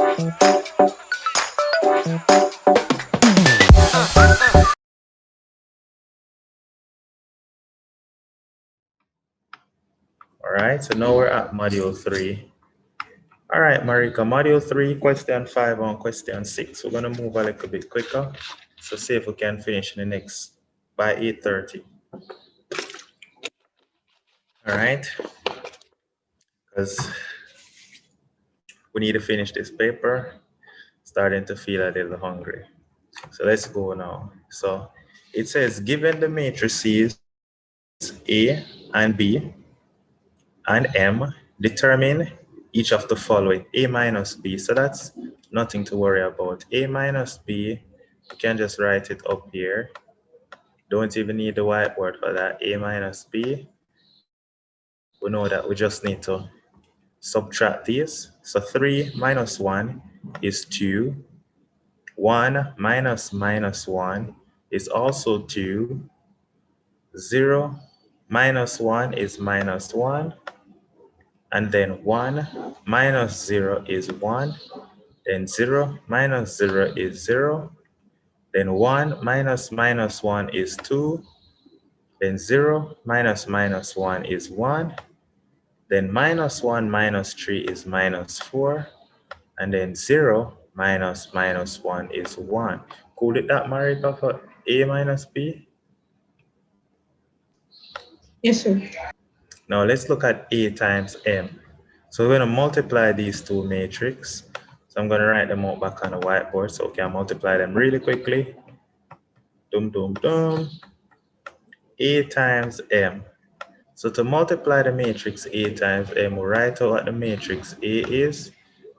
All right, so now we're at module 3. All right, Marika, module 3, question 5 on question 6. We're going to move a little bit quicker. So see if we can finish in the next by 8:30. All right, because we need to finish this paper. Starting to feel a little hungry. So let's go now. So it says, given the matrices A and B and M, determine each of the following, A minus B. So that's nothing to worry about. A minus B, you can just write it up here. Don't even need the whiteboard for that. A minus B. We know that we just need to subtract these. So 3 minus 1 is 2. 1 minus minus 1 is also 2. 0 minus 1 is minus 1. And then 1 minus 0 is 1. Then 0 minus 0 is 0. Then 1 minus minus 1 is 2. Then 0 minus minus 1 is 1. Then minus 1 minus 3 is minus 4. And then 0 minus minus 1 is 1. Could it that, Marika, for A minus B? Yes, sir. Now let's look at A times M. So we're going to multiply these two matrices. So I'm going to write them out back on the whiteboard so we can multiply them really quickly. Dum, dum, dum. A times M. So to multiply the matrix A times M, we'll write out what the matrix A is,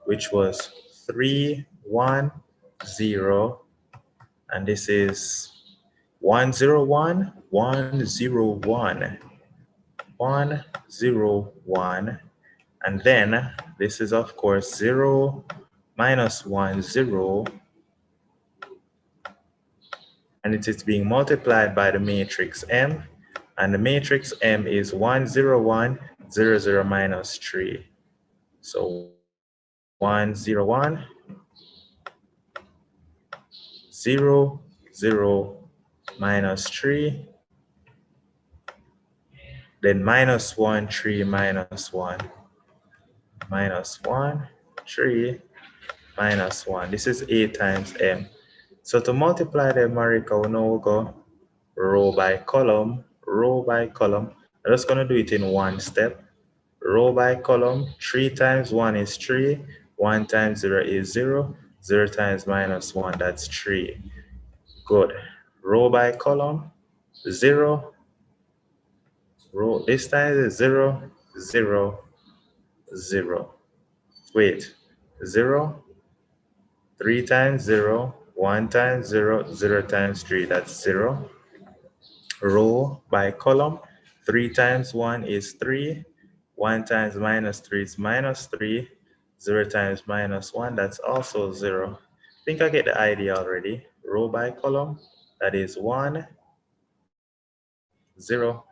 which was 3, 1, 0. And this is 1, 0, 1, 1, 0, 1. 1, 0, 1. And then this is, of course, 0 minus 1, 0. And it is being multiplied by the matrix M. And the matrix M is 1, 0, 1, 0, 0 minus 3. So 1, 0, 1, 0, 0 minus 3. Then minus 1, 3, minus 1. Minus 1, 3, minus 1. This is A times M. So to multiply them, Marika, we know we'll go row by column, row by column. I'm just going to do it in one step. Row by column, 3 times 1 is 3, 1 times 0 is 0, 0 times minus 1, that's 3. Good. Row by column, 0, row, this time is 0, 0, 0. Wait, 0, 3 times 0, 1 times 0, 0 times 3, that's 0. Row by column, 3 times 1 is 3, 1 times minus 3 is minus 3, 0 times minus 1, that's also 0. I think I get the idea already. Row by column, that is 1, 0,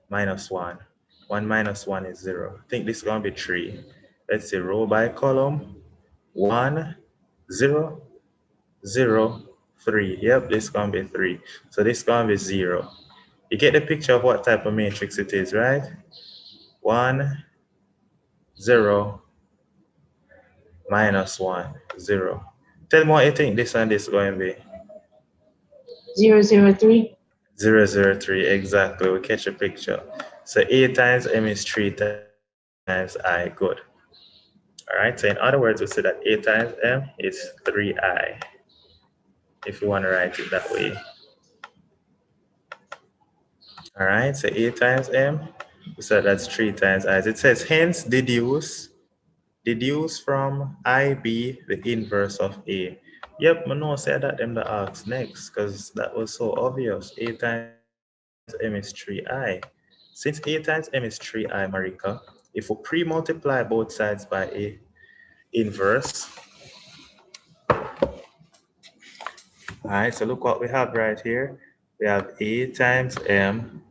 minus 1. 1 minus 1 is 0. I think this is going to be 3. Let's see, row by column, 1, 0, 0, 3. Yep, this is going to be 3. So this is going to be 0. You get the picture of what type of matrix it is, right? 1, 0, minus 1, 0. Tell me what you think this and this is going to be. 0, 0, 3. 0, 0, 3, exactly. We catch a picture. So A times M is 3 times I. Good. All right, so in other words, we say that A times M is 3I, if you want to write it that way. All right, so A times M, so that's 3 times I. It says, hence deduce from IB the inverse of A. Yep, I know said that them the ask next, because that was so obvious. A times M is 3I. Since A times M is 3I, Marika, if we pre-multiply both sides by A inverse, all right, so look what we have right here. We have A times M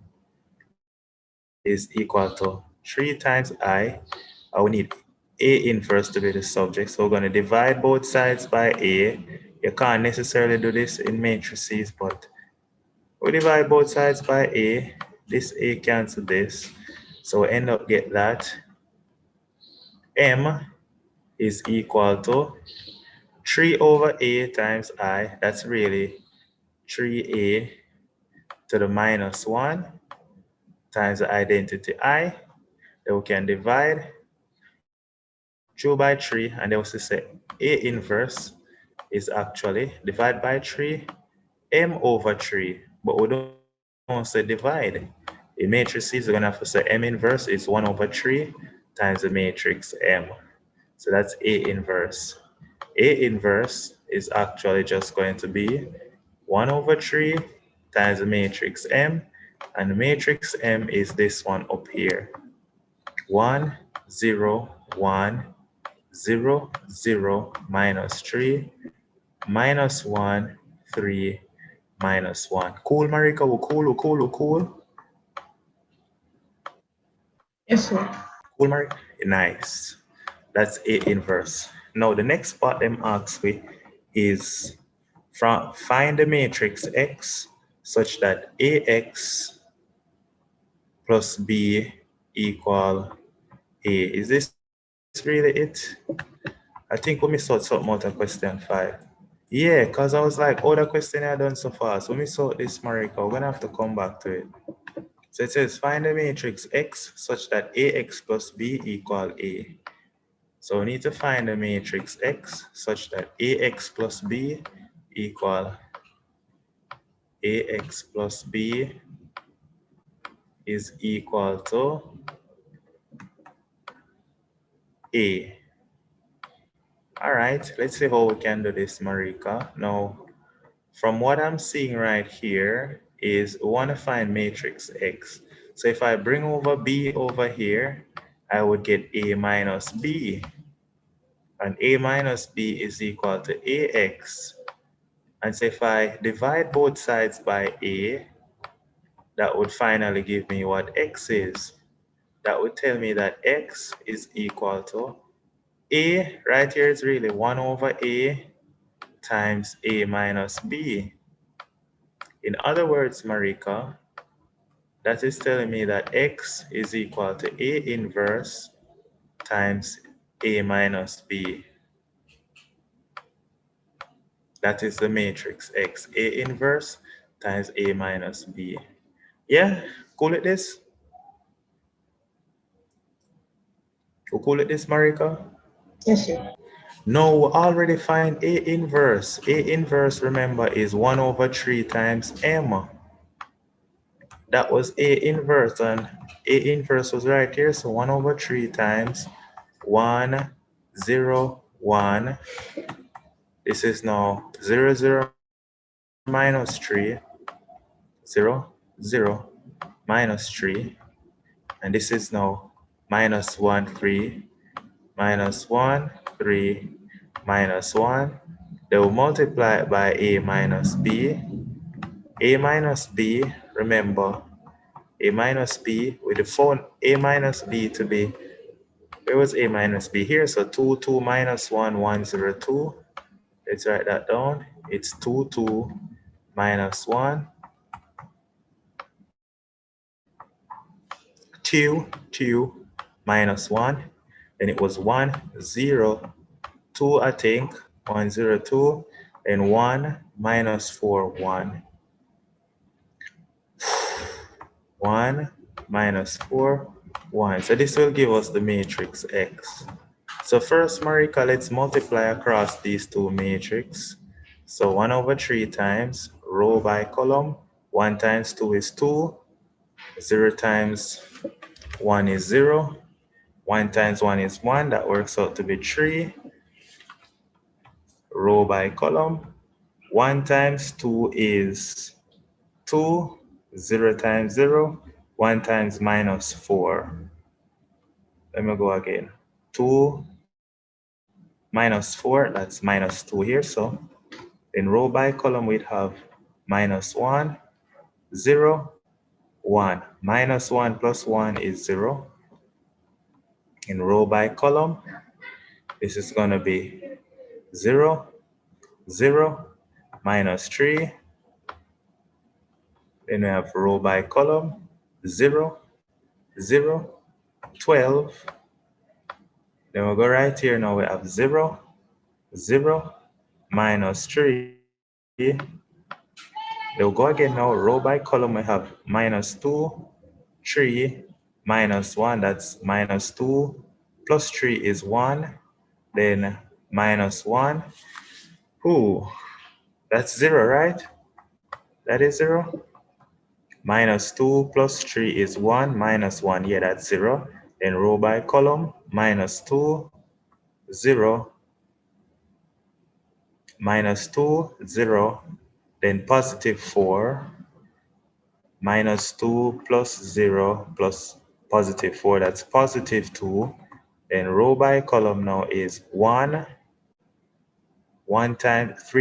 is equal to 3 times I. We need A inverse to be the subject. So we're going to divide both sides by A. You can't necessarily do this in matrices, but we divide both sides by A. This A cancel this. So we end up get that M is equal to 3 over A times I. That's really 3A to the minus 1 times the identity I. Then we can divide 2 by 3, and then we say A inverse is actually divide by 3 M over 3, but we don't say divide. In matrices, we're gonna have to say M inverse is 1 over 3 times the matrix M. So that's A inverse. A inverse is actually just going to be 1 over 3 times the matrix M, and the matrix M is this one up here. 1, 0, 1, 0, 0, minus 3, minus 1, 3, minus 1. Cool, Marika? Cool. Yes, sir. Cool, Marika? Nice. That's A inverse. Now, the next part them asks me is find the matrix X such that AX plus B equal A. Is this really it? I think we missed out something out of question 5. Yeah, because I was like, oh, the question I done so far. So we saw this, Marika. We're going to have to come back to it. So it says, find the matrix X such that AX plus B equal A. So we need to find the matrix X such that AX plus B equal AX plus B is equal to A. All right, let's see how we can do this, Marika. Now, from what I'm seeing right here is we want to find matrix X. So if I bring over B over here, I would get A minus B. And A minus B is equal to AX. And so if I divide both sides by A, that would finally give me what X is. That would tell me that X is equal to A, right here is really 1 over A times A minus B. In other words, Marika, that is telling me that X is equal to A inverse times A minus B. That is the matrix X, A inverse times A minus B. Yeah, cool it this? You cool it this, Marika? Yes, sir. No, we already find A inverse. A inverse, remember, is 1 over 3 times M. That was A inverse, and A inverse was right here, so 1 over 3 times 1, 0, 1. This is now 0, 0 minus 3, 0, 0 minus 3. And this is now minus 1, 3, minus 1, 3, minus 1. They will multiply it by A minus B. A minus B, remember, A minus B, with the phone A minus B to be, where was A minus B? Here, so 2, 2 minus 1, 1, 0, 2. Let's write that down. It's 2, 2 minus 1, 2, 2 minus 1. Then it was 1, 0, 2, I think, 1, 0, 2, and 1 minus 4, 1. 1 minus 4, 1. So this will give us the matrix X. So first, Marika, let's multiply across these two matrices. So 1 over 3 times row by column. 1 times 2 is 2. 0 times 1 is 0. 1 times 1 is 1. That works out to be 3. Row by column. 1 times 2 is 2. 0 times 0. 1 times minus 4. Let me go again. 2 minus 4, that's minus 2 here. So in row by column, we'd have minus 1, 0, 1. Minus 1 plus 1 is 0. In row by column, This is going to be 0, 0, minus 3. Then we have row by column, 0, 0, 12. Then we'll go right here. Now we have 0, 0, minus 3. They'll go again now. Row by column, we have minus 2, 3, minus 1. That's minus 2. Plus 3 is 1. Then minus 1. Ooh, that's 0, right? That is 0. Minus 2 plus 3 is 1. Minus 1, yeah, that's 0. Then row by column, minus 2, 0, minus 2, 0. Then positive 4, minus 2 plus 0 plus positive 4, that's positive 2. Then row by column now is 1. 3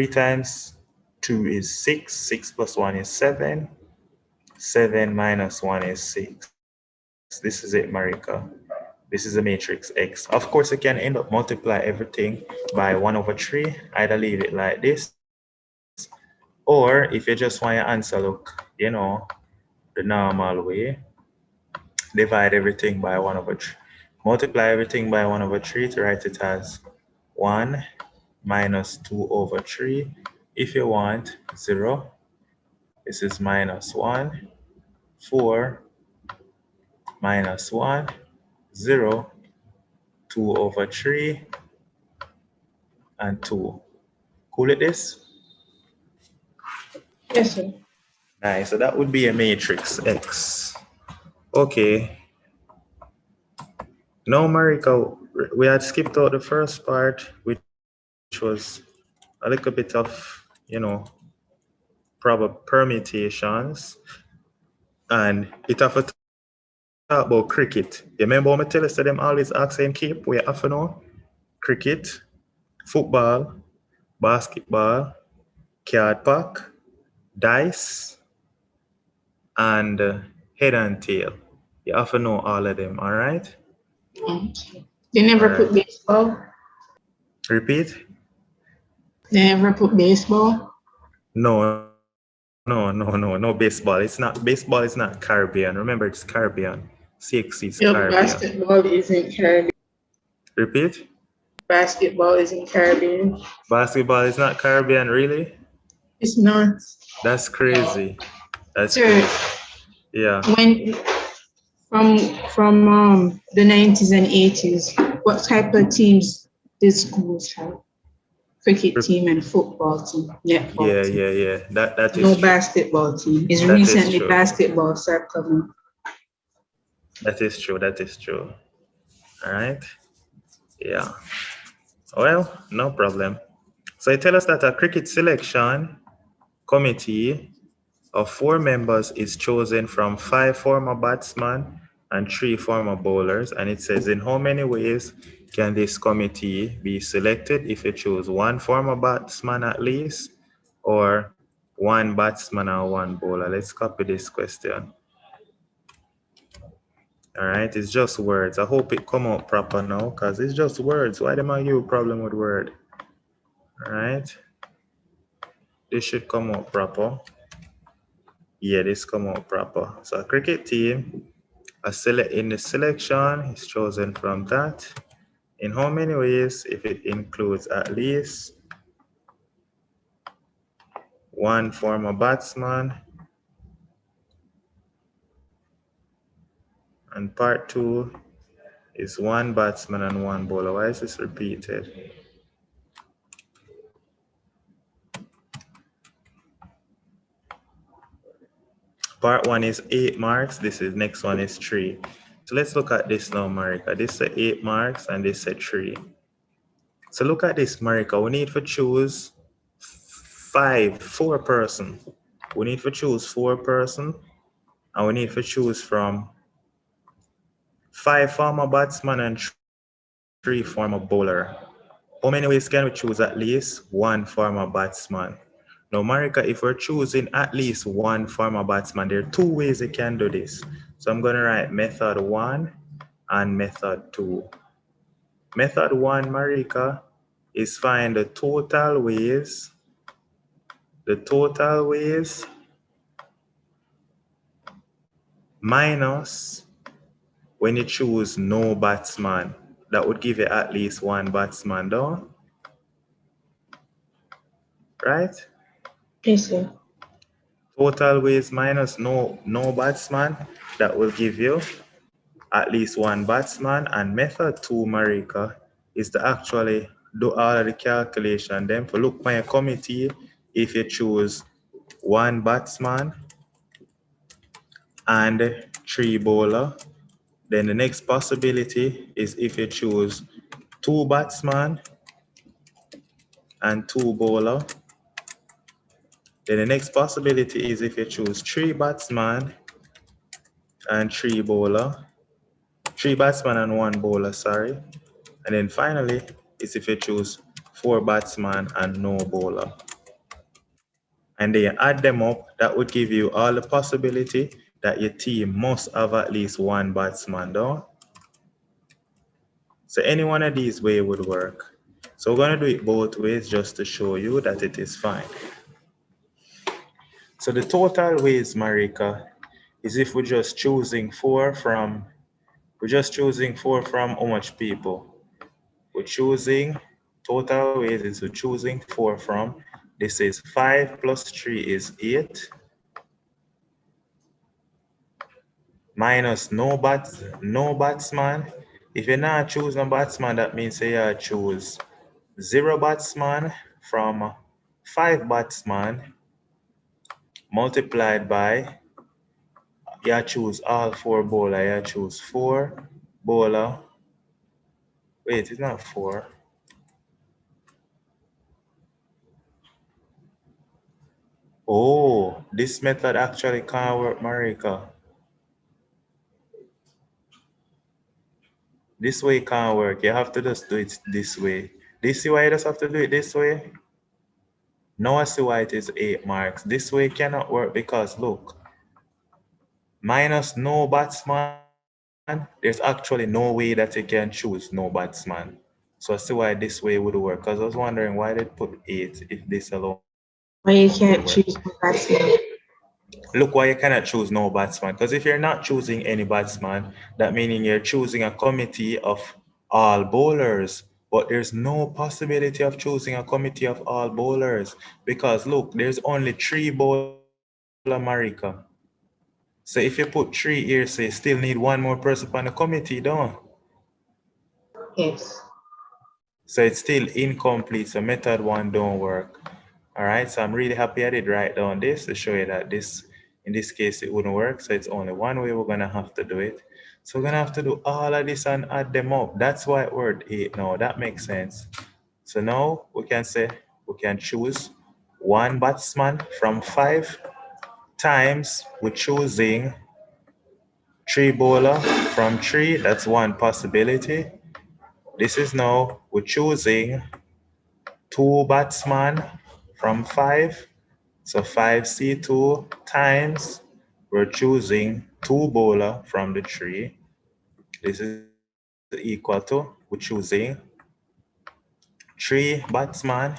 times 2 is 6. 6 plus 1 is 7. 7 minus 1 is 6. This is it, Marika. This is a matrix X. Of course, you can end up multiply everything by 1 over 3. Either leave it like this, or if you just want your answer look, the normal way, divide everything by 1 over 3. Multiply everything by 1 over 3 to write it as 1 minus 2 over 3. If you want 0, this is minus 1, 4, minus 1, 0, 2 over 3, and 2. Cool with this? Yes, sir. Nice, so that would be a matrix X. Okay. Now, Marika, we had skipped out the first part, which was a little bit of, proper permutations. And it have to talk about cricket. You remember when I tell us that them always ask them keep, we have to know? Cricket, football, basketball, card pack, dice, and head and tail. You have to know all of them, all right? They never All put right. baseball. Repeat? They never put baseball. No baseball. Baseball is not Caribbean. Remember, it's Caribbean. CX is Yep, Caribbean. basketball isn't Caribbean. Repeat? Basketball isn't Caribbean. Basketball is not Caribbean, really? It's not. That's crazy. That's Sir, crazy. Yeah. when from the 90s and 80s, what type of teams did schools have? Cricket team and football team, netball team. Yeah. That is No true. basketball team. It's That is recently true. basketball started coming. That is true. All right. Yeah. Well, no problem. So it tells us that a cricket selection committee of 4 members is chosen from 5 former batsmen and 3 former bowlers. And it says, in how many ways can this committee be selected? If you choose 1 former batsman at least, or 1 batsman and 1 bowler. Let's copy this question. All right, it's just words. I hope it come out proper now, because it's just words. Why am I you problem with word? All right. This should come out proper. Yeah, this come out proper. So a cricket team, in the selection is chosen from that. In how many ways? If it includes at least 1 former batsman, and part 2 is 1 batsman and 1 bowler. Why is this repeated? Part 1 is 8 marks. Next one is 3. So let's look at this now, Marika. This is 8 marks and this is 3. So look at this, Marika. We need to choose 4 person. We need to choose 4 person, and we need to choose from 5 former batsmen and 3 former bowler. How many ways can we choose at least 1 former batsman? Now, Marika, if we're choosing at least 1 former batsman, there are 2 ways you can do this. So I'm going to write method 1 and method 2. Method 1, Marika, is find the total ways minus when you choose no batsman. That would give you at least one batsman, though. Right? Yes, sir. Total ways minus no batsman. That will give you at least one batsman. And method 2, Marika, is to actually do all of the calculation. Then for look my committee, if you choose one batsman and three bowler, then the next possibility is if you choose two batsman and two bowler. Then the next possibility is if you choose three batsman and three bowler, three batsman and one bowler, sorry. And then finally is if you choose four batsman and no bowler. And then you add them up, that would give you all the possibility that your team must have at least one batsman, though. So any one of these way would work. So we're going to do it both ways just to show you that it is fine. So the total ways, Marika, is if we're just choosing four from how much people? We're choosing, total ways is we're choosing four from, this is 5 plus 3 is 8, minus no batsman. If you're not choosing a batsman, that means you choose 0 batsman from 5 batsman multiplied by, you choose all 4 bowler, you choose 4 bowler. Wait, it's not 4. Oh, this method actually can't work, Marika. This way can't work. You have to just do it this way. Do you see why you just have to do it this way? Now I see why it is 8 marks. This way cannot work because look, minus no batsman, there's actually no way that you can choose no batsman. So I see why this way would work. Because I was wondering why they put 8 if this alone would work. Why you can't choose the batsman? Look why you cannot choose no batsman. Because if you're not choosing any batsman, that meaning you're choosing a committee of all bowlers. But there's no possibility of choosing a committee of all bowlers. Because look, there's only 3 bowler Marika. So if you put 3 here, so you still need one more person on the committee, don't? Yes. So it's still incomplete. So method 1 don't work. All right, so I'm really happy I did write down this to show you that in this case, it wouldn't work. So it's only one way we're gonna have to do it. So we're gonna have to do all of this and add them up. That's why it worked 8 now, that makes sense. So now we can say, we can choose one batsman from 5 times we're choosing 3 bowler from 3, that's one possibility. This is now, we're choosing 2 batsman from 5. So 5C2 times, we're choosing 2 bowler from the 3. This is equal to, we're choosing 3 batsman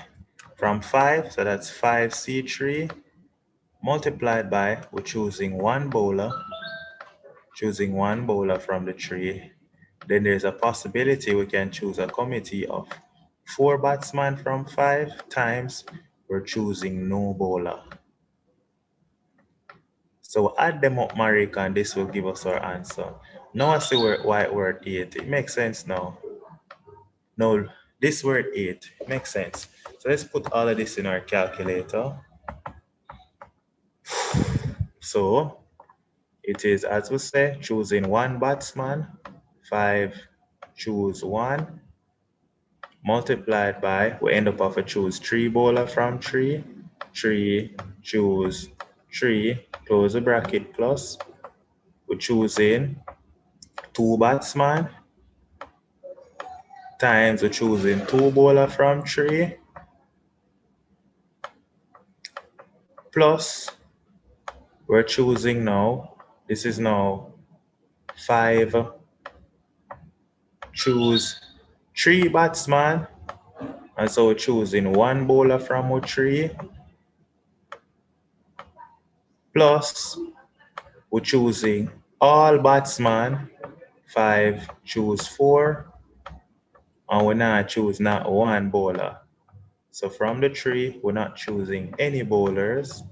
from 5. So that's 5C3 multiplied by, we're choosing 1 bowler, from the 3. Then there's a possibility we can choose a committee of 4 batsmen from 5 times, we're choosing no bowler. So add them up, Marika, and this will give us our answer. Now I see why it word 8. It makes sense now. No, this word 8 makes sense. So let's put all of this in our calculator. So it is, as we say, choosing 1 batsman, 5 choose 1, multiplied by, we end up of a choose 3 bowler from 3, 3 choose 3, close the bracket plus, we're choosing 2 batsman, times we're choosing 2 bowler from 3, plus we're choosing now, this is now 5 choose 3 batsmen, and so we're choosing 1 bowler from our 3, plus we're choosing all batsmen, 5 choose 4, and we're not choose not 1 bowler. So from the 3, we're not choosing any bowlers,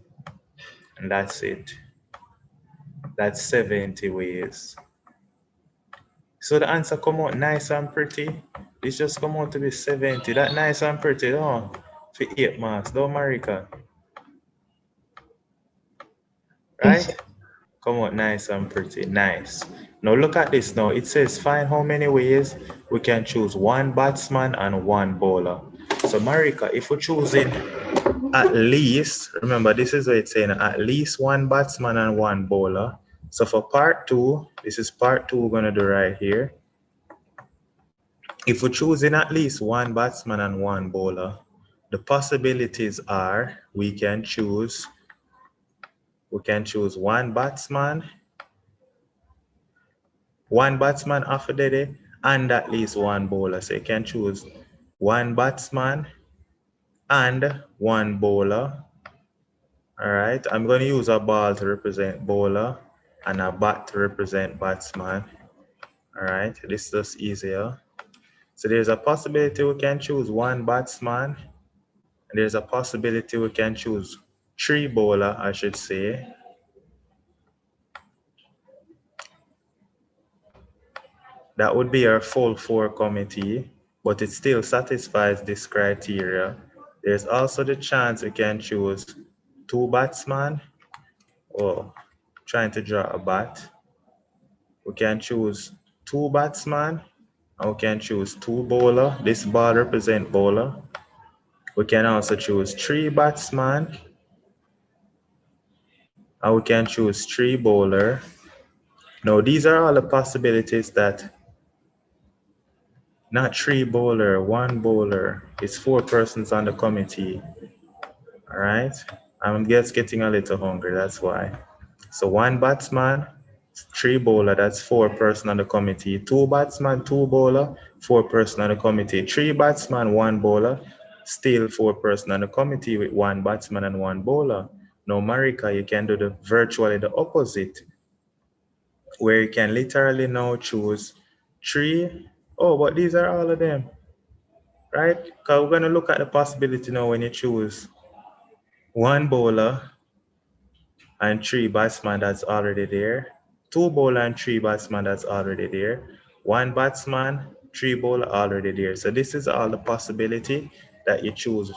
and that's it. That's 70 ways. So the answer come out nice and pretty. This just come out to be 70. That nice and pretty, no? For 8 marks, don't Marika? Yes, Right? Come out nice and pretty, nice. Now look at this now. It says find how many ways we can choose 1 batsman and 1 bowler. So Marika, if we're choosing at least, remember this is what it's saying, at least 1 batsman and 1 bowler. So for part 2, this is part 2 we're gonna do right here. If we're choosing at least 1 batsman and 1 bowler, the possibilities are we can choose 1 batsman, 1 batsman after the day, and at least 1 bowler. So you can choose 1 batsman and 1 bowler. All right, I'm going to use a ball to represent bowler and a bat to represent batsman. All right, this is just easier. So there's a possibility we can choose 1 batsman, and there's a possibility we can choose 3 bowler, I should say. That would be our full 4 committee, but it still satisfies this criteria. There's also the chance we can choose 2 batsmen. Oh, trying to draw a bat. We can choose 2 batsmen, and we can choose 2 bowler. This ball represent bowler. We can also choose 3 batsmen, and we can choose 3 bowler. Now these are all the possibilities that not 3 bowler, 1 bowler. It's 4 persons on the committee. All right. I'm just getting a little hungry, that's why. So 1 batsman, 3 bowler, that's 4 person on the committee. 2 batsman, 2 bowler, 4 person on the committee. 3 batsman, 1 bowler, still 4 person on the committee with 1 batsman and 1 bowler. Now, Marika, you can do the virtually the opposite, where you can literally now choose 3. Oh, but these are all of them, right? Because we're going to look at the possibility now when you choose 1 bowler and 3 batsman, that's already there. 2 bowler and 3 batsman, that's already there. 1 batsman, 3 bowler, already there. So this is all the possibility that you choose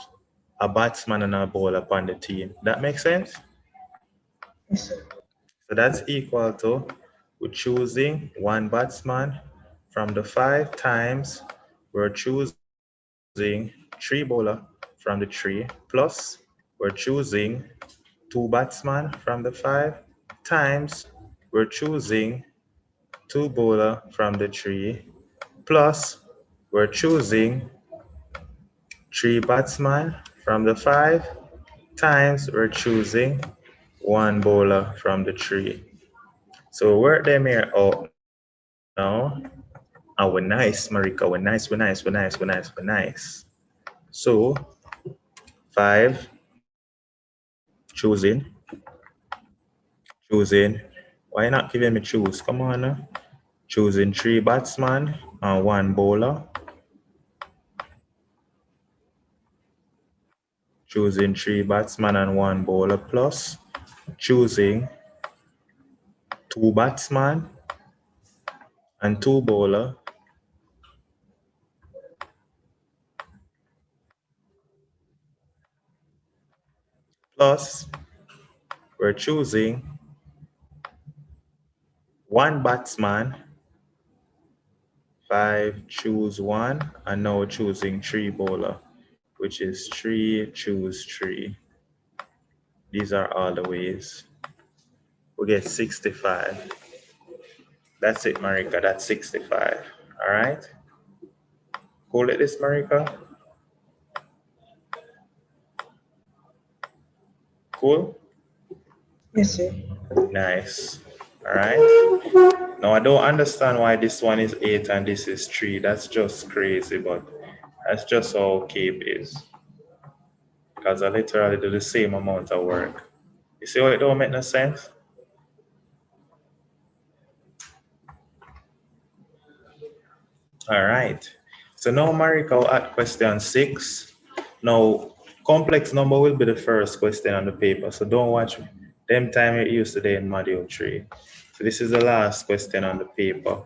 a batsman and a bowler upon the team. That makes sense? yes, So that's equal to we're choosing 1 batsman from the 5 times we're choosing 3 bowler from the 3 plus we're choosing 2 batsman from the 5 times we're choosing 2 bowler from the 3 plus we're choosing 3 batsman from the 5 times we're choosing 1 bowler from the 3. So work them here out now. And we're nice, Marika. We're nice. So 5 choosing. Why not giving me choose? Come on now. Choosing 3 batsmen and 1 bowler. Choosing 3 batsmen and 1 bowler plus choosing 2 batsmen and 2 bowler plus we're choosing 1 batsman, 5 choose 1, and now choosing 3 bowler, which is 3 choose 3. These are all the ways. We get 65. That's it, Marika. That's 65. All right. Cool at this, Marika. Cool. yes, sir. Nice. All right. Now I don't understand why this one is 8 and this is 3. That's just crazy, but that's just how CAPE is. Because I literally do the same amount of work. You see how it don't make no sense? All right. So now, Marika, will add question 6. Now, complex number will be the first question on the paper. So don't watch them time you used today in module 3. So this is the last question on the paper.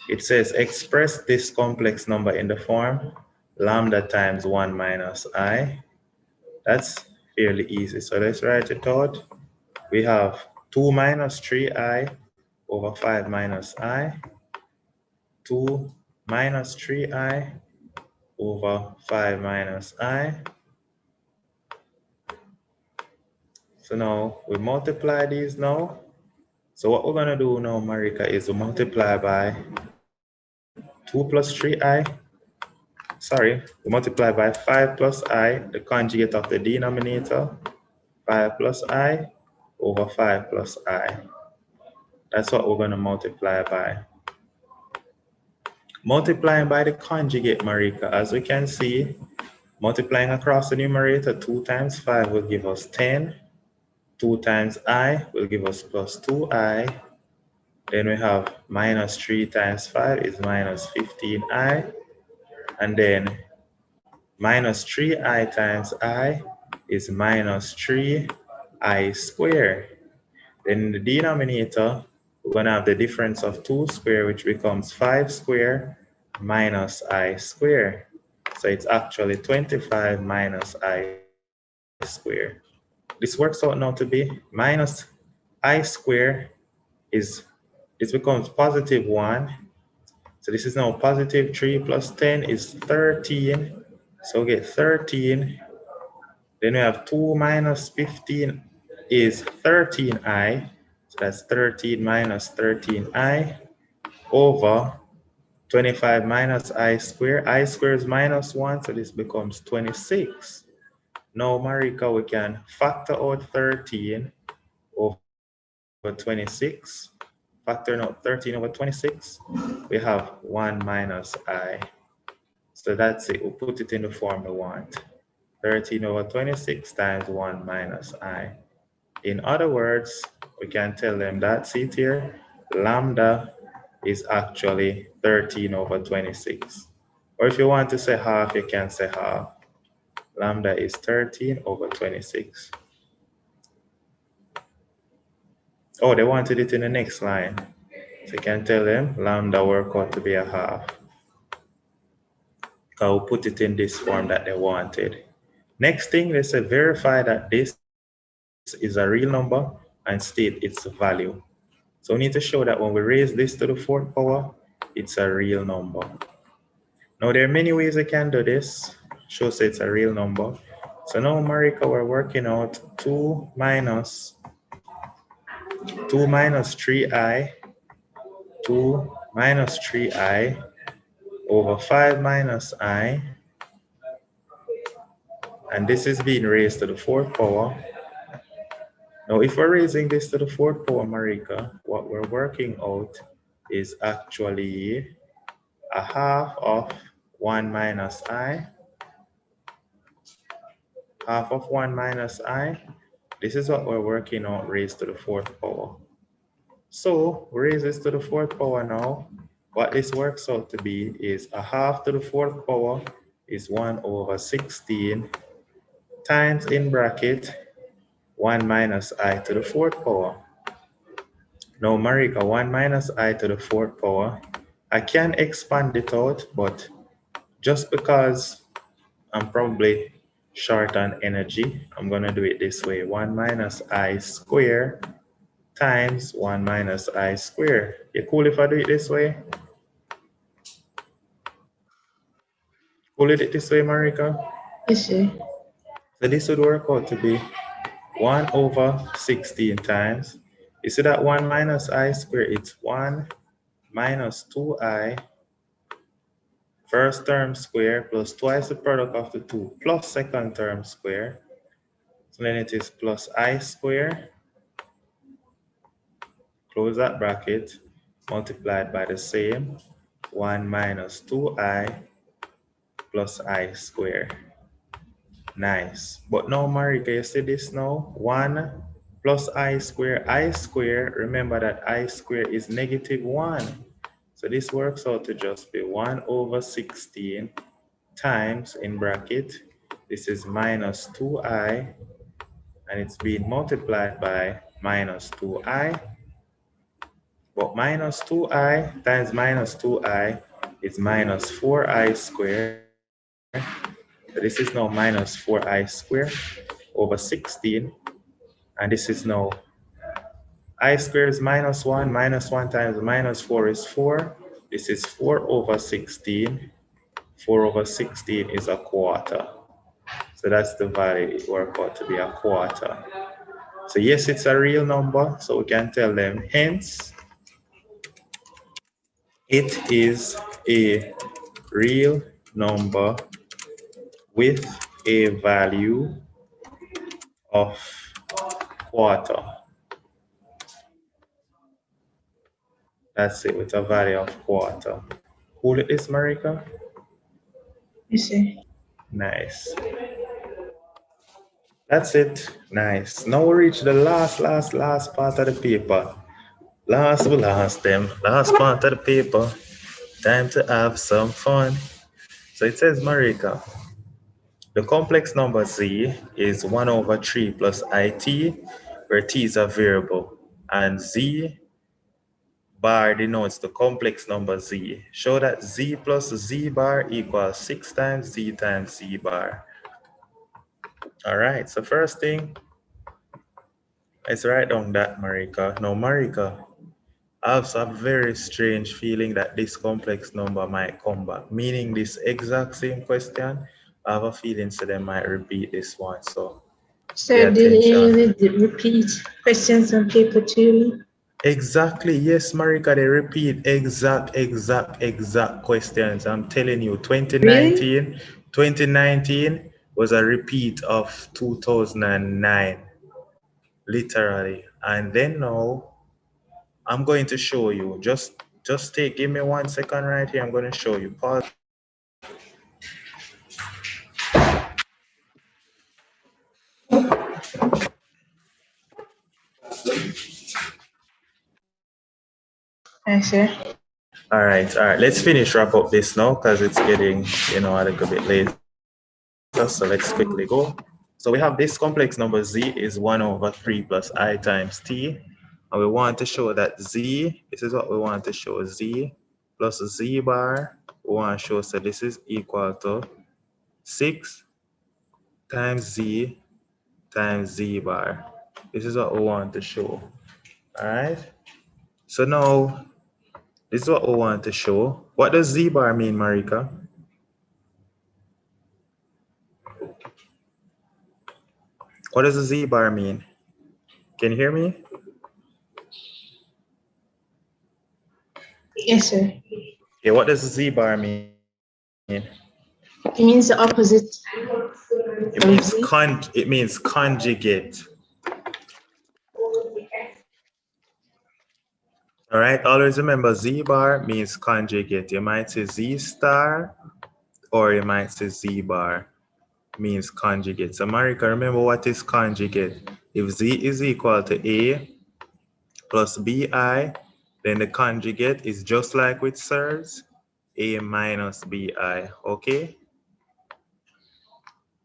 It says, express this complex number in the form lambda times 1 minus I. That's fairly easy. So let's write it out. We have 2 minus 3I over 5 minus I. 2 minus 3I over 5 minus I. So now we multiply these now. So what we're going to do now, Marika, is to multiply by 2 plus 3I. Sorry, we multiply by 5 plus I, the conjugate of the denominator, 5 plus I over 5 plus I. That's what we're going to multiply by. Multiplying by the conjugate, Marika, as we can see, multiplying across the numerator, 2 times 5 will give us 10. 2 times I will give us plus 2I. Then we have minus 3 times 5 is minus 15I. And then minus 3I times I is minus 3I squared. Then in the denominator, we're going to have the difference of 2 squared, which becomes 5 squared minus I squared. So it's actually 25 minus I squared. This works out now to be minus I squared is, it becomes positive 1. So this is now positive 3 plus 10 is 13. So we get 13. Then we have 2 minus 15 is 13I. So that's 13 minus 13I over 25 minus I squared. I squared is minus 1, so this becomes 26. Now, Marika, we can factor out 13 over 26. Factoring out 13 over 26, we have 1 minus I. So that's it. We'll put it in the form we want. 13 over 26 times 1 minus I. In other words, we can tell them that, see it here, lambda is actually 13 over 26. Or if you want to say half, you can say half. Lambda is 13 over 26. Oh, they wanted it in the next line. So you can tell them lambda work out to be a half. I'll put it in this form that they wanted. Next thing, they say verify that this is a real number and state its value. So we need to show that when we raise this to the 4th power, it's a real number. Now there are many ways I can do this. Shows it's a real number. So now, Marika, we're working out 2 minus 3i, 2 minus 3i over 5 minus I. And this is being raised to the 4th power. Now, if we're raising this to the 4th power, Marika, what we're working out is actually a half of 1 minus I. Half of 1 minus I. This is what we're working out raised to the 4th power. So, raise this to the 4th power now. What this works out to be is a half to the 4th power is 1 over 16 times in bracket 1 minus I to the 4th power. Now, Marika, 1 minus I to the 4th power, I can expand it out, but just because I'm probably short on energy, I'm going to do it this way. 1 minus I squared times 1 minus I squared. You cool if I do it this way? Cool it this way, Marika? Yes, sir. So this would work out to be 1 over 16 times. You see that 1 minus I squared, it's 1 minus 2I first term square plus twice the product of the 2 plus second term square. So then it is plus I square close that bracket, multiplied by the same 1 minus 2i plus I squared. Nice. But now, Marika, you see this now? 1 plus I squared. I squared, remember that I squared is negative 1. So this works out to just be 1 over 16 times, in bracket, this is minus 2i, and it's being multiplied by minus 2i. But minus 2i times minus 2i is minus 4i squared. So this is now minus 4i squared over 16. And this is now I squared is minus 1 times minus 4 is 4. This is 4 over 16. 4 over 16 is a quarter. So that's the value. It works out to be a quarter. So yes, it's a real number. So we can tell them, hence, it is a real number with a value of quarter. That's it, with a value of quarter. Cool it is, Marika? Yes, sir. Nice. That's it. Nice. Now we reach the last part of the paper. Last part of the paper. Time to have some fun. So it says, Marika, the complex number z is 1 over 3 plus it, where t is a variable, and z bar denotes the complex number z. Show that z plus z bar equals 6 times z bar. All right, so first thing, let's write down that, Marika. Now, Marika, I have a very strange feeling that this complex number might come back, meaning this exact same question. I have a feeling so they might repeat this one. So So pay did attention. you repeat questions on paper 2? Exactly. Yes, Marika, they repeat exact questions. I'm telling you, Really? 2019 was a repeat of 2009, literally. And then now, I'm going to show you. Give me 1 second right here. I'm going to show you. Pause. Yes, sir. All right. Let's wrap up this now because it's getting, a little bit late. So let's quickly go. So we have this complex number z is 1 over 3 plus I times t. And we want to show that z, this is what we want to show, z plus z bar. We want to show, so this is equal to 6 times z bar. This is what we want to show. All right. So now, this is what we want to show. What does z bar mean, Marika? What does the z bar mean? Can you hear me? Yes, sir. Yeah, what does the z bar mean? It means the opposite. It means conjugate. All right, always remember z bar means conjugate. You might say z star or you might say z bar means conjugate. So Marika, remember what is conjugate? If z is equal to a plus bi, then the conjugate is just like with SIRS, a minus bi, okay?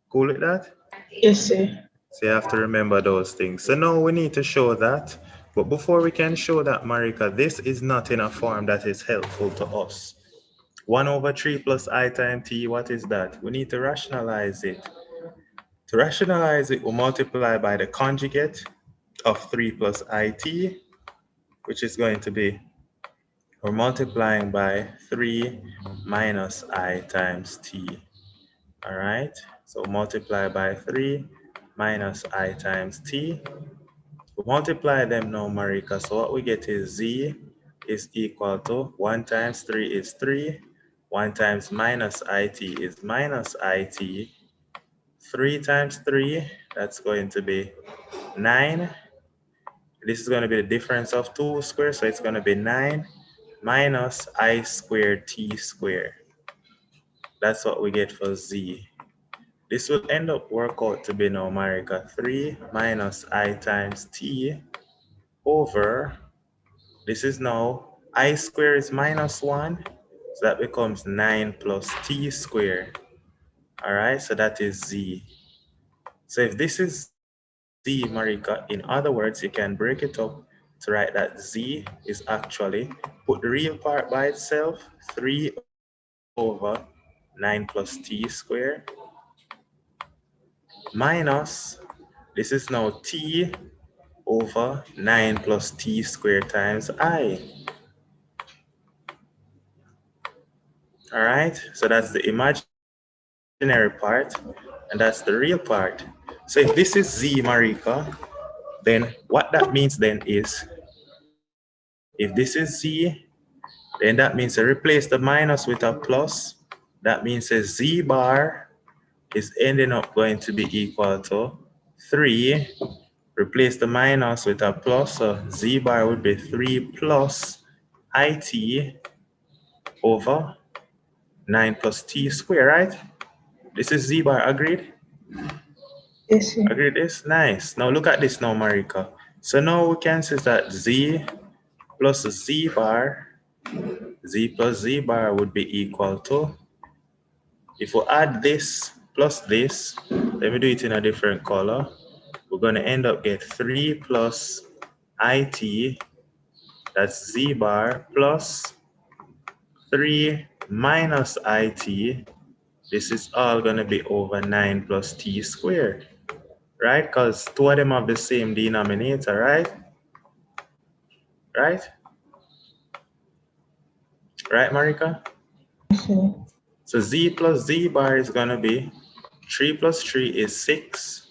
Cool with that? Yes, sir. So you have to remember those things. So now we need to show that. But before we can show that, Marika, this is not in a form that is helpful to us. 1 over 3 plus I times t, what is that? We need to rationalize it. To rationalize it, we'll multiply by the conjugate of 3 plus it, which is going to be, we're multiplying by 3 minus I times t. All right, so multiply by 3 minus I times t. We multiply them now, Marika. So what we get is z is equal to 1 times 3 is 3. 1 times minus it is minus it. 3 times 3, that's going to be 9. This is going to be the difference of 2 squared, so it's going to be 9 minus I squared t squared. That's what we get for z. This will end up work out to be now, Marika, 3 minus I times t over, this is now, I squared is minus 1, so that becomes 9 plus t squared. All right, so that is z. So if this is z, Marika, in other words, you can break it up to write that z is actually, put the real part by itself, 3 over 9 plus t squared minus, this is now t over 9 plus t squared times I. All right, so that's the imaginary part, and that's the real part. So if this is z, Marika, then what that means then is, if this is z, then that means I replace the minus with a plus. That means a z bar is ending up going to be equal to 3. Replace the minus with a plus, so z bar would be 3 plus it over 9 plus t squared, right? This is z bar, agreed? Yes, sir. Agreed, this? Nice. Now look at this now, Marika. So now we can say that z plus z bar, z plus z bar would be equal to, if we add this plus this, let me do it in a different color. We're going to end up get 3 plus it, that's z bar, plus 3 minus it. This is all going to be over 9 plus t squared, right? Because two of them have the same denominator, right? Right? Right, Marika? Yes, sir. So z plus z bar is going to be 3 plus 3 is 6.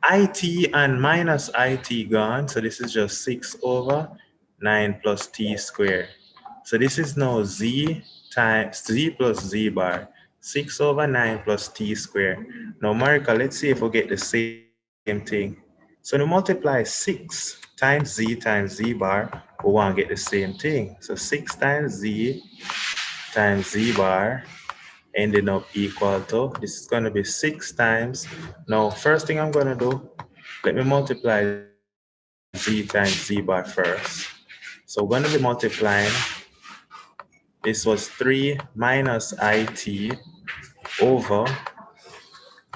It and minus it gone, so this is just 6 over 9 plus t squared. So this is now z times z plus z bar, 6 over 9 plus t squared. Now, Marika, let's see if we get the same thing. So to multiply 6 times z bar, we want to get the same thing. So 6 times z bar ending up equal to, this is going to be 6 times. Now, first thing I'm going to do, let me multiply z times z bar first. So we're going to be multiplying, this was 3 minus it over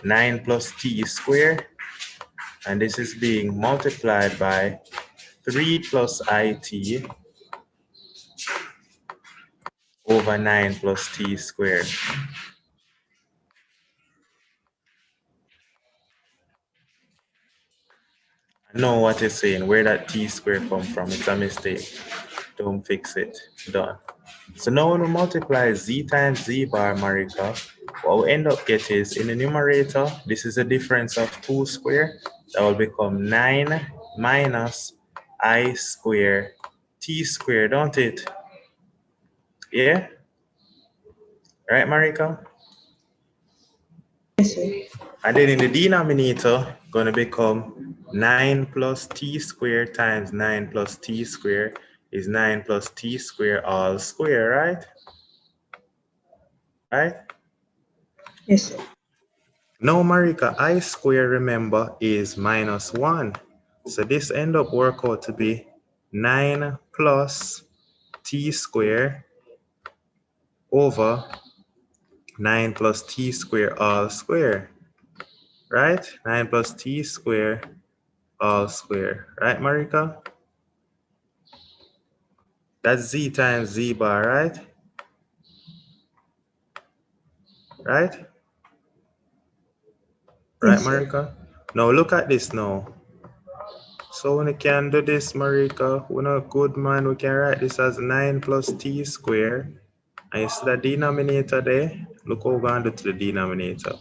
9 plus t squared, and this is being multiplied by 3 plus it over 9 plus t squared. I know what you're saying, where that t squared come from, it's a mistake. Don't fix it, done. So now when we multiply z times z bar, Marika, what we end up getting is, in the numerator, this is a difference of 2 squared. That will become 9 minus I squared t squared, don't it? Yeah? Right, Marika? Yes, sir. And then in the denominator, gonna become 9 plus t squared times 9 plus t squared is 9 plus t squared all square, right? Right? Yes, sir. Now, Marika, I squared, remember, is minus 1. So this end up work out to be 9 plus t squared over 9 plus t squared all square. Right? 9 plus t squared all square. Right, Marika? That's z times z bar, right? Right? Right, Yes, sir. Marika? Now look at this now. So when we can do this, Marika, we're not good man, we can write this as 9 plus t squared. And you see the denominator there? Look what we're going to do to the denominator.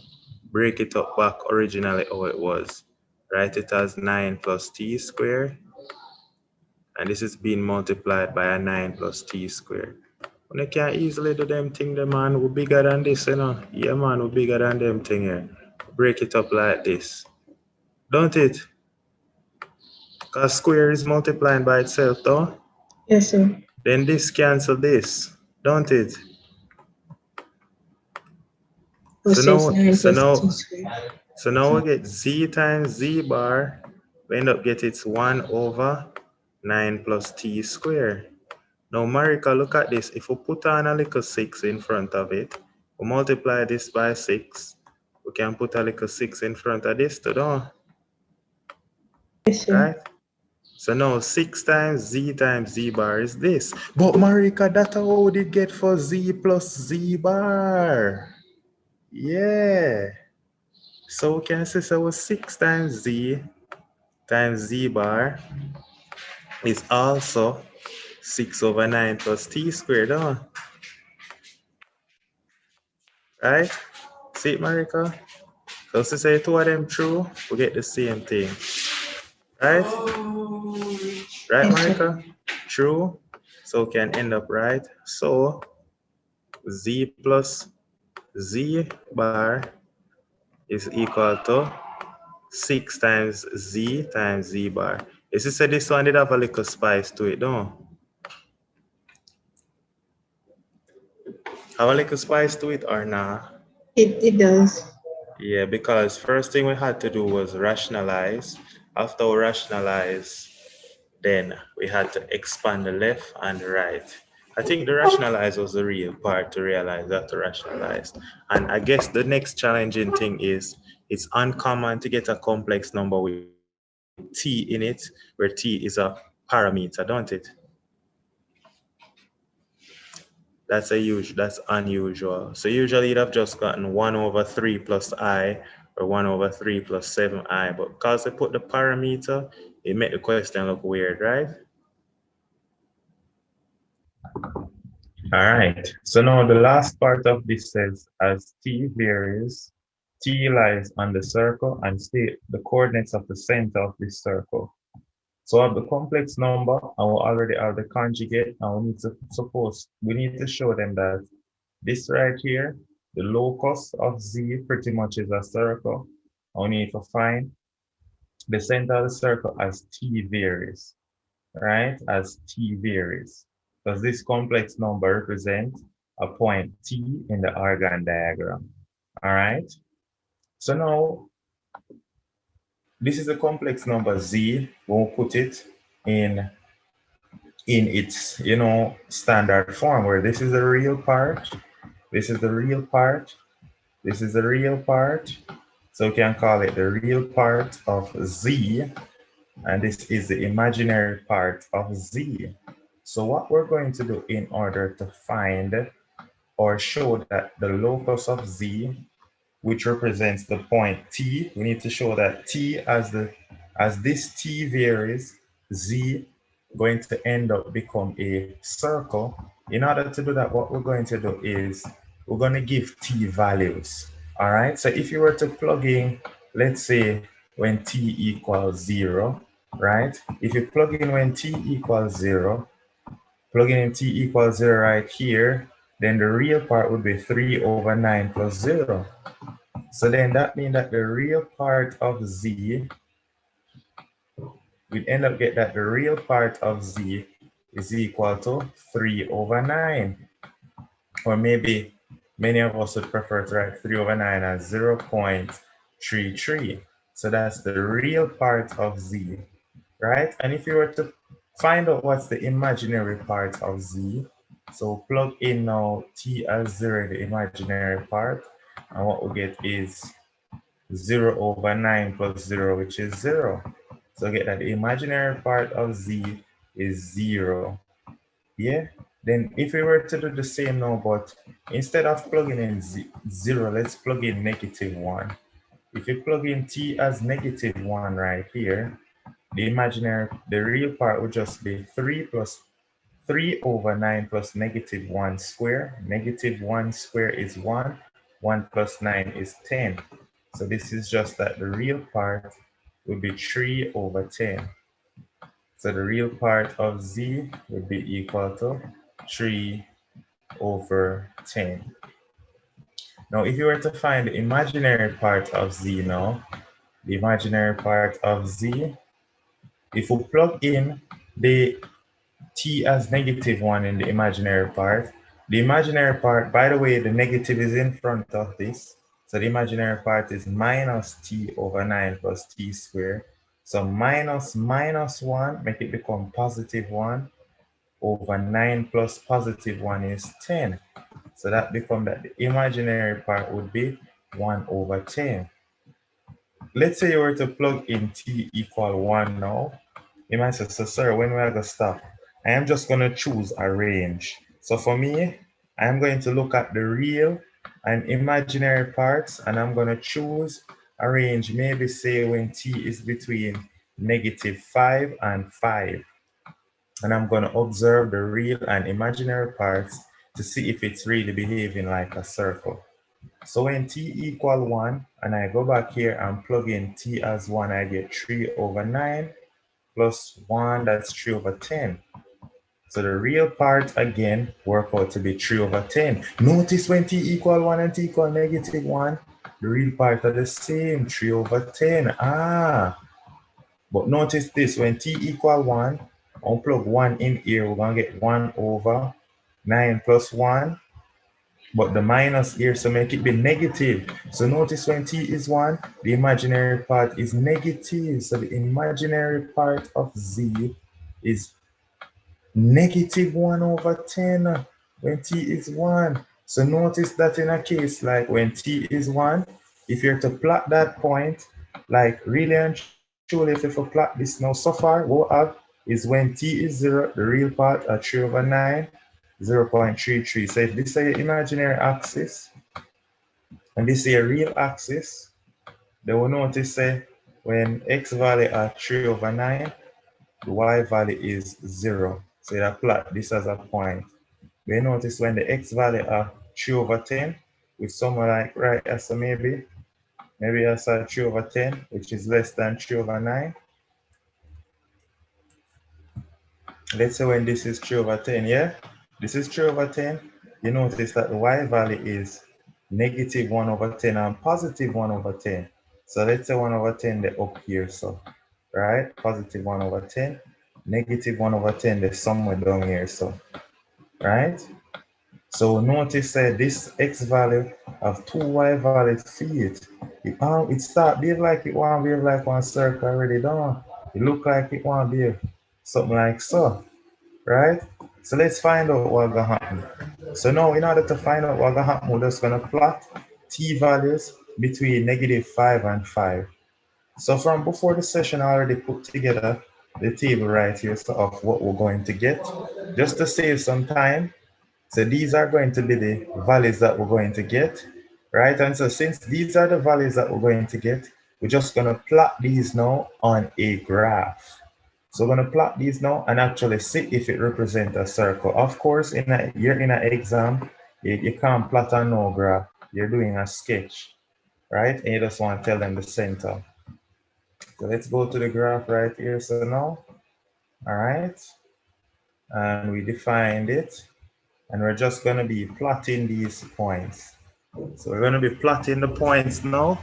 Break it up back originally how it was. Write it as 9 plus t squared. And this is being multiplied by a 9 plus t squared. When you can easily do them thing, the man, we're bigger than this, you know. Yeah, man, we're bigger than them thing here. Break it up like this. Don't it? Because square is multiplying by itself, though. Yes, sir. Then this cancel this, don't it? So So it's now, 9 so plus now, 2 squared. so now we get z times z bar. We end up getting it's 1 over 9 plus t squared. Now, Marika, look at this. If we put on a little 6 in front of it, we multiply this by 6. We can put a little 6 in front of this too, don't we? Yes, sir. Right? So now 6 times z bar is this. But Marika, that's how we did get for z plus z bar. Yeah. So we can say so 6 times z bar is also 6 over 9 plus t squared, huh? Right? See it, Marika? So to say two of them true, we get the same thing. Right? Right, Yes, sir. Marika? True. So can end up right. So z plus z bar is equal to 6 times z bar. Is it say this one did have a little spice to it, don't? Have a little spice to it or not? It does. Yeah, because first thing we had to do was rationalize. After we rationalize, then we had to expand the left and the right. I think the rationalize was the real part to realize that to rationalize. And I guess the next challenging thing is it's uncommon to get a complex number with t in it, where t is a parameter, don't it? That's unusual. So usually you'd have just gotten 1 over 3 plus I or 1 over 3 plus 7i, but because they put the parameter, it made the question look weird, right? All right, so now the last part of this says as t varies, t lies on the circle and state the coordinates of the center of this circle. So of the complex number, I will already have the conjugate, and we need to show them that this right here, the locus of z pretty much is a circle. I need to find the center of the circle as t varies, right? As t varies. Because this complex number represents a point T in the Argand diagram. All right. So now this is a complex number Z. We'll put it in its standard form where this is the real part, this is the real part, this is the real part. So we can call it the real part of Z, and this is the imaginary part of Z. So what we're going to do in order to find or show that the locus of Z, which represents the point T, we need to show that T as this T varies, Z going to end up become a circle. In order to do that, what we're going to do is we're going to give T values. All right. So if you were to plug in, let's say when T equals 0, right? If you plug in when T equals 0, plugging in t equals 0 right here, then the real part would be 3 over 9 plus 0. So then that means that the real part of z, we'd end up get that the real part of z is equal to 3 over 9. Or maybe many of us would prefer to write 3 over 9 as 0.33. So that's the real part of z, right? And if you were to find out what's the imaginary part of z, so plug in now t as 0 in the imaginary part, and what we get is 0 over 9 plus 0, which is 0. So get that the imaginary part of z is 0. Yeah? Then if we were to do the same now, but instead of plugging in 0, let's plug in -1. If you plug in t as -1 right here, the real part would just be 3 over 9 plus -1 square. -1 square is 1. 1 plus 9 is 10. So this is just that the real part would be 3 over 10. So the real part of z would be equal to 3 over 10. Now, if you were to find the imaginary part of z now, the imaginary part of z, If we plug in the t as -1 in the imaginary part, the imaginary part, by the way, the negative is in front of this. So the imaginary part is minus t over 9 plus t squared. So minus minus 1, make it become positive 1 over 9 plus positive 1 is 10. So that becomes that the imaginary part would be 1 over 10. Let's say you were to plug in t equal 1 now. You might say, so sir, when we are going to stop? I am just going to choose a range. So for me, I'm going to look at the real and imaginary parts, and I'm going to choose a range, maybe say when t is between -5 and 5. And I'm going to observe the real and imaginary parts to see if it's really behaving like a circle. So when t equal 1, and I go back here and plug in t as 1, I get 3 over 9 plus 1, that's 3 over 10. So the real part again work out to be 3 over 10. Notice when t equal 1 and t equal -1, the real part are the same, 3 over 10. But notice this, when t equal 1, I'll plug 1 in here, we're going to get 1 over 9 plus 1. But the minus here, so make it be negative. So notice when t is 1, the imaginary part is negative. So the imaginary part of z is -1 over 10 when t is 1. So notice that in a case like when t is 1, if you're to plot that point, like really and truly, if you plot this now, so far, what we have is when t is 0, the real part are 3 over 9, 0.33. So if this is your imaginary axis, and this is your real axis, then we'll notice when x value are 3 over 9, the y value is 0. So you plot this as a point. We notice when the x value are 3 over 10, with somewhere like right, so maybe I saw 3 over 10, which is less than 3 over 9. Let's say when this is 3 over 10, yeah? This is 3 over 10. You notice that the y value is -1 over 10 and +1 over 10. So let's say 1 over 10, they're up here, so, right? +1 over 10, -1 over 10, they're somewhere down here, so, right? So notice that this x value of 2y value feet. It start behave like it want to behave like one circle already done. It look like it want to be something like so, right? So let's find out what's gonna happen. So now in order to find out what's gonna happen, we're just gonna plot t values between -5 and 5. So from before the session, I already put together the table right here so of what we're going to get. Just to save some time, so these are going to be the values that we're going to get, right? And so since these are the values that we're going to get, we're just going to plot these now on a graph. So we're going to plot these now and actually see if it represents a circle. Of course, you're in an exam, you can't plot on no graph. You're doing a sketch, right? And you just want to tell them the center. So let's go to the graph right here. So now, all right, and we defined it. And we're just going to be plotting these points. So we're going to be plotting the points now.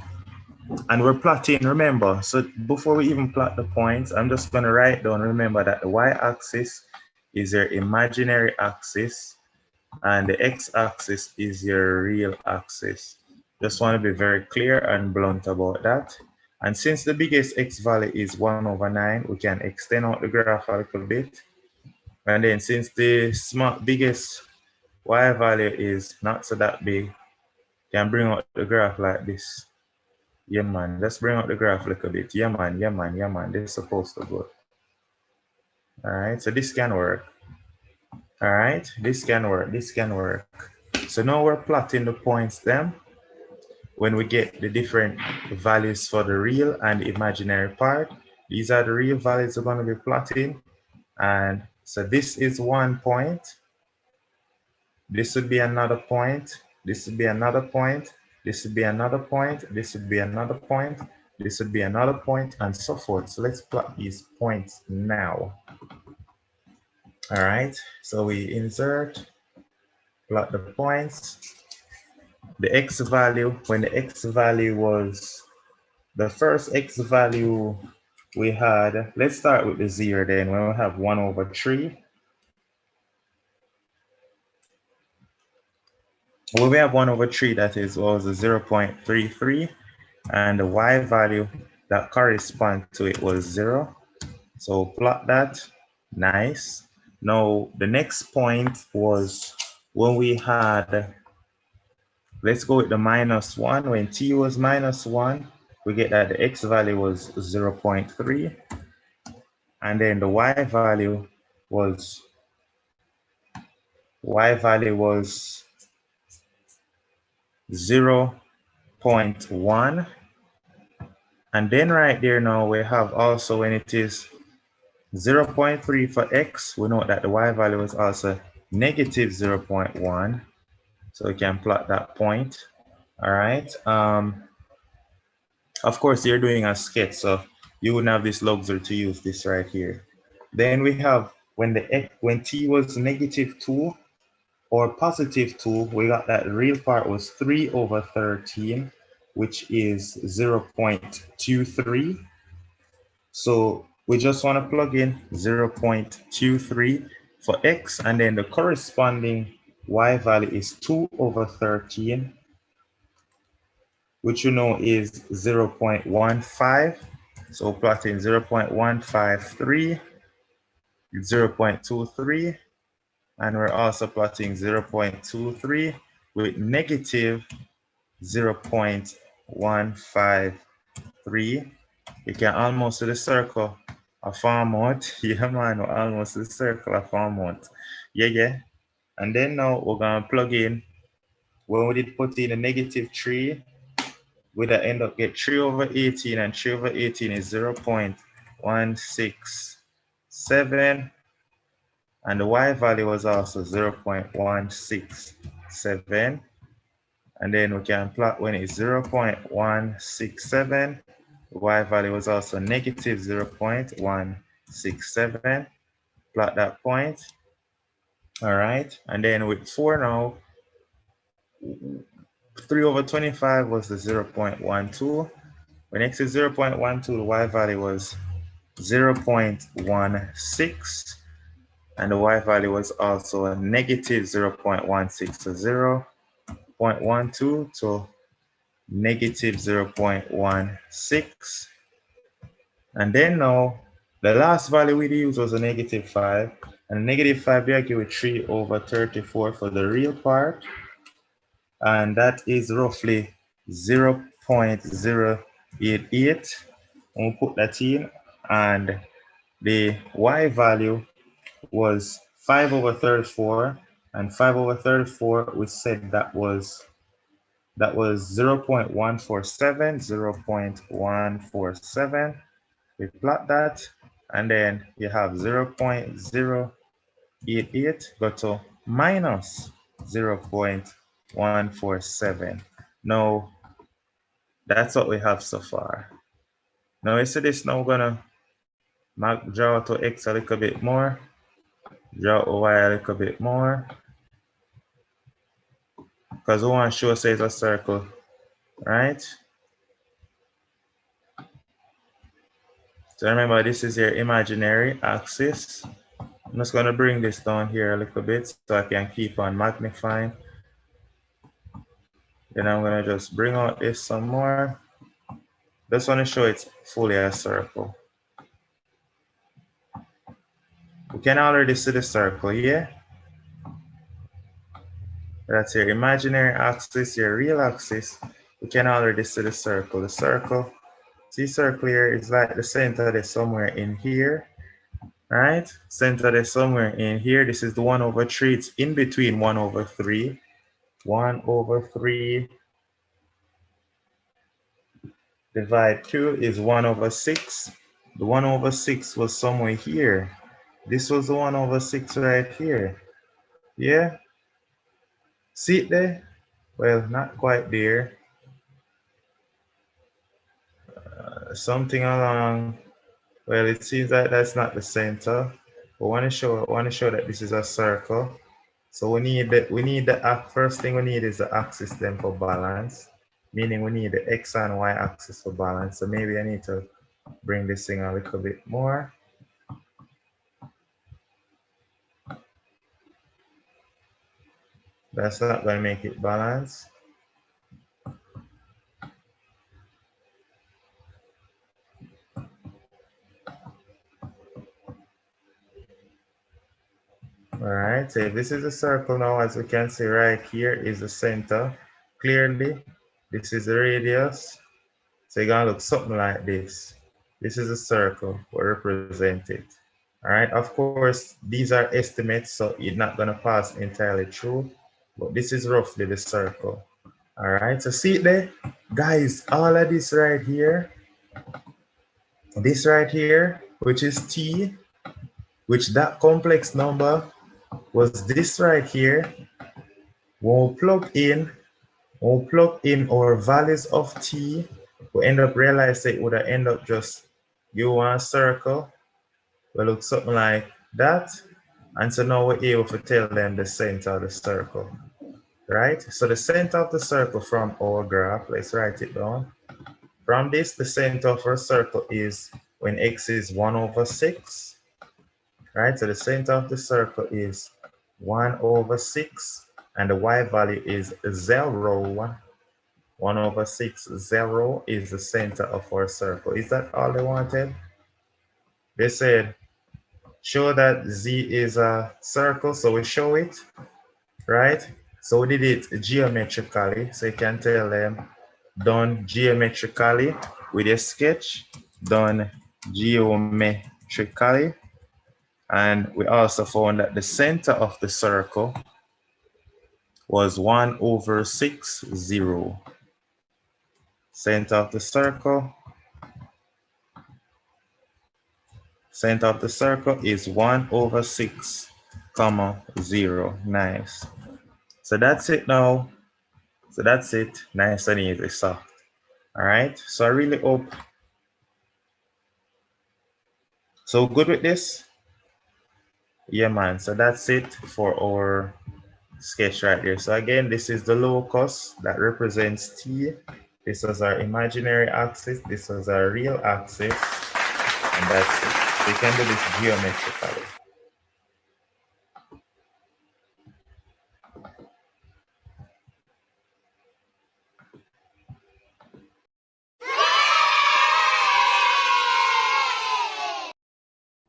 And we're plotting, remember, so before we even plot the points, I'm just going to write down, remember that the y-axis is your imaginary axis and the x-axis is your real axis. Just want to be very clear and blunt about that. And since the biggest x value is 1 over 9, we can extend out the graph a little bit. And then since the biggest y value is not so that big, can bring out the graph like this. Yeah, man, let's bring out the graph a little bit. Yeah, man, yeah, man, yeah, man. This is supposed to go. All right, so this can work. All right, this can work, this can work. So now we're plotting the points then when we get the different values for the real and the imaginary part. These are the real values we're going to be plotting. And so this is 1 point. This would be another point. This would be another point. This would be another point. This would be another point. This would be another point, and so forth. So let's plot these points now. All right. So we insert, plot the points. The x value, when the x value was, the first x value we had, let's start with the 0 then, when we have 1 over 3. Well, we have 1 over 3, that is, was a 0.33, and the y value that corresponds to it was 0. So plot that, nice. Now, the next point was when we had, let's go with the -1. When t was -1, we get that the x value was 0.3, and then the y value was 0.1. And then right there now we have also when it is 0.3 for x, we know that the y value is also negative 0.1. So we can plot that point. All right. Of course, you're doing a sketch, so you wouldn't have this luxury to use this right here. Then we have when t was -2 or +2, we got that real part was 3 over 13, which is 0.23. So we just want to plug in 0.23 for x, and then the corresponding y value is 2 over 13, which you know is 0.15. So plotting 0.153, 0.23, and we're also plotting 0.23 with negative 0.153. You can almost see the circle of form out. Yeah, man, we're almost the circle of form out. Yeah. And then now we're gonna plug in, when we did put in a -3, we'd end up get 3 over 18, and 3 over 18 is 0.167, and the y value was also 0.167. And then we can plot when it's 0.167, the y value was also negative 0.167. Plot that point. All right. And then with 4 now, 3 over 25 was the 0.12. When x is 0.12, the y value was 0.16. And the y value was also a negative 0.16. So 0.12 to negative 0.16. And then now, the last value we used was a -5. And -5 there give it 3 over 34 for the real part. And that is roughly 0.088. We'll put that in. And the y value was 5 over 34. And 5 over 34, we said that was 0.147, 0.147. We plot that, and then you have 0.088 go to minus 0.147. Now, that's what we have so far. Now, you see this, now we're gonna draw to x a little bit more, draw to y a little bit more, because we want to show say it's a circle, right? So remember, this is your imaginary axis. I'm just going to bring this down here a little bit so I can keep on magnifying. Then I'm going to just bring out this some more. Just want to show it's fully a circle. We can already see the circle, yeah? That's your imaginary axis, your real axis. We can already see the circle. The circle, see circle here is like the center is somewhere in here, right? Center is somewhere in here. This is the 1 over 3. It's in between 1 over 3. 1 over 3 divide 2 is 1 over 6. The 1 over 6 was somewhere here. This was the 1 over 6 right here. Yeah? See it there? Well, not quite there. Something along, well, it seems like that's not the center. But want to show that this is a circle. So we need the first thing we need is the axis then for balance. Meaning we need the x and y axis for balance. So maybe I need to bring this thing a little bit more. That's not going to make it balance. All right, so this is a circle now. As we can see right here is the center. Clearly, this is the radius. So you're gonna look something like this. This is a circle, we represent it. All right, of course, these are estimates, so it's not gonna pass entirely through, but this is roughly the circle. All right, so see it there? Guys, all of this right here, which is t, which that complex number was this right here. When we plug in our values of t, we end up realizing it would have end up just you one circle will look something like that. And so now we're able to tell them the center of the circle, right? So the center of the circle from our graph, let's write it down. From this, the center of our circle is when x is 1/6, right? So the center of the circle is 1/6, and the y value is 0. 1/6, 0 is the center of our circle. Is that all they wanted? They said, show that z is a circle, so we show it, right? So we did it geometrically, so you can tell them, done geometrically with a sketch, done geometrically. And we also found that the center of the circle was 1/6, 0. Center of the circle is 1/6, 0. Nice. So that's it now. So that's it. Nice and easy, soft. All right. So I really hope. So good with this? Yeah, man. So that's it for our sketch right here. So again, this is the locus that represents t. This is our imaginary axis. This is our real axis. And that's it. So you can do this geometrically.